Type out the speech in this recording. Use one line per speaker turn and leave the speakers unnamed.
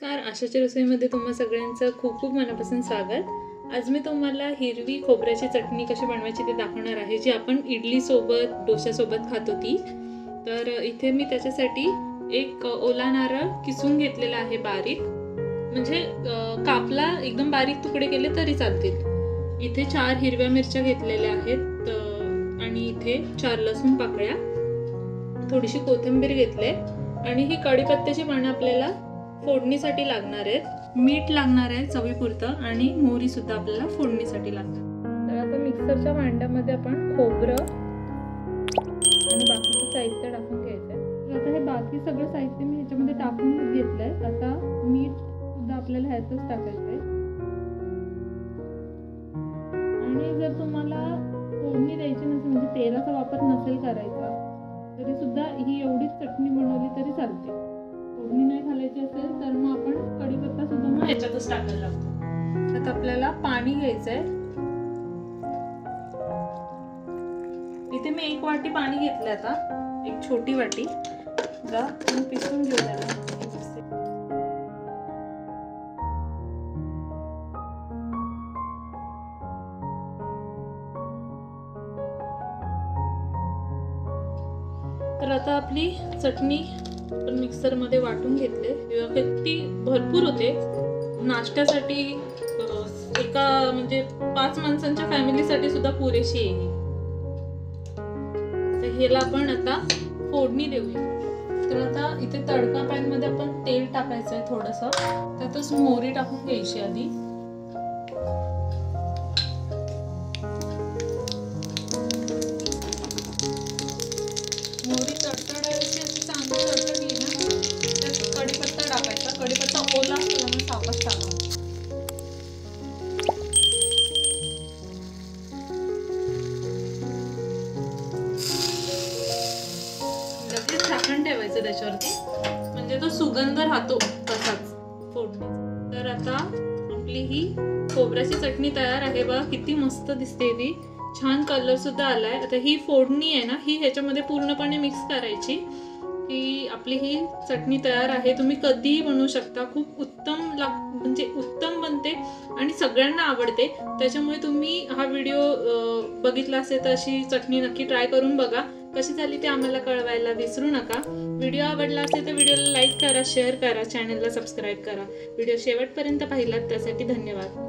नमस्कार, आशाच्या रसोईमध्ये तुम्हा सगळ्यांचं खूप खूप मनापासून स्वागत। आज मी तुम्हाला हिरवी खोबऱ्याची चटणी कशी बनवायची ते दाखवणार आहे, जी आपण इडली सोबत डोश्यासोबत खातो ती। तर इथे मी त्याच्यासाठी एक ओला नारळ किसून घेतलेला आहे बारीक, म्हणजे कापला एकदम बारीक तुकडे केले तरी चालतील। इथे 4 हिरव्या मिरच्या घेतलेल्या आहेत आणि इथे 4 लसूण पाकळ्या, थोडीशी कोथिंबीर घेतले आणि ही कढीपत्त्याची पानं आपल्याला फोडणीसाठी लागणार आहेत। मीठ लागणार आहे चवीपुरतं आणि मोहरी सुद्धा आपल्याला फोडणीसाठी लागणार। तर आता मिक्सरच्या भांड्यामध्ये आपण खोबरं आणि बाकीचं साहित्य टाकून घ्यायचं आहे। तर आता हे बाकी सगळं साहित्य मी ह्याच्यामध्ये टाकून घेतलंय। आता मीठ सुद्धा आपल्याला ह्यातच टाकायचं आहे आणि जर तुम्हाला फोडणी द्यायची नसेल, म्हणजे तेलाचा वापर नसेल करायचा, तरी सुद्धा ही एवढीच चटणी बनवली तरी चालते। फोडणी नाही घालायची असेल तर मग आपण कढीपत्ता सुद्धा मग ह्याच्यातच टाकायला लागतो। आता आपल्याला पाणी घ्यायचंय। इथे मी 1 वाटी पाणी घेतलं, आता एक छोटी वाटी पिसून घेऊ त्याला। तर आता आपली चटणी आपण मिक्सर मध्ये वाटून घेतले। किती भरपूर होते नाश्त्यासाठी, एका म्हणजे 5 माणसांच्या फॅमिलीसाठी सुद्धा पुरेशी आहे। तर ह्याला आपण आता फोडणी देऊया। तर आता इथे तडका पॅन मध्ये आपण तेल टाकायचं आहे थोडंसं, त्यातच मोहरी टाकून घ्यायची आधी। मोहरी तडतडायची अशी चांगली तडतडली ना, त्यात कढीपत्ता टाकायचा। कढीपत्ता ओला असतो म्हणून सावकाश टाकावा। लगेच झाकण ठेवायचं त्याच्यावरती, म्हणजे तो सुगंध राहतो तसाच फोडणीचा। तर आता आपली ही खोबऱ्याची चटणी तयार आहे। बघा किती मस्त दिसते ती, छान कलर सुद्धा आलाय। आता ही फोडणी आहे ना, ही ह्याच्यामध्ये पूर्णपणे मिक्स करायची की आपली ही चटणी तयार आहे। तुम्ही कधीही बनवू शकता, खूप उत्तम म्हणजे उत्तम बनते आणि सगळ्यांना आवडते। त्याच्यामुळे तुम्ही हा व्हिडिओ बघितला असेल तर अशी चटणी नक्की ट्राय करून बघा। कशी झाली ते आम्हाला कळवायला विसरू नका। व्हिडिओ आवडला असेल तर व्हिडिओला लाईक करा, शेअर करा, चॅनलला सबस्क्राईब करा। व्हिडिओ शेवटपर्यंत पाहिलात त्यासाठी धन्यवाद।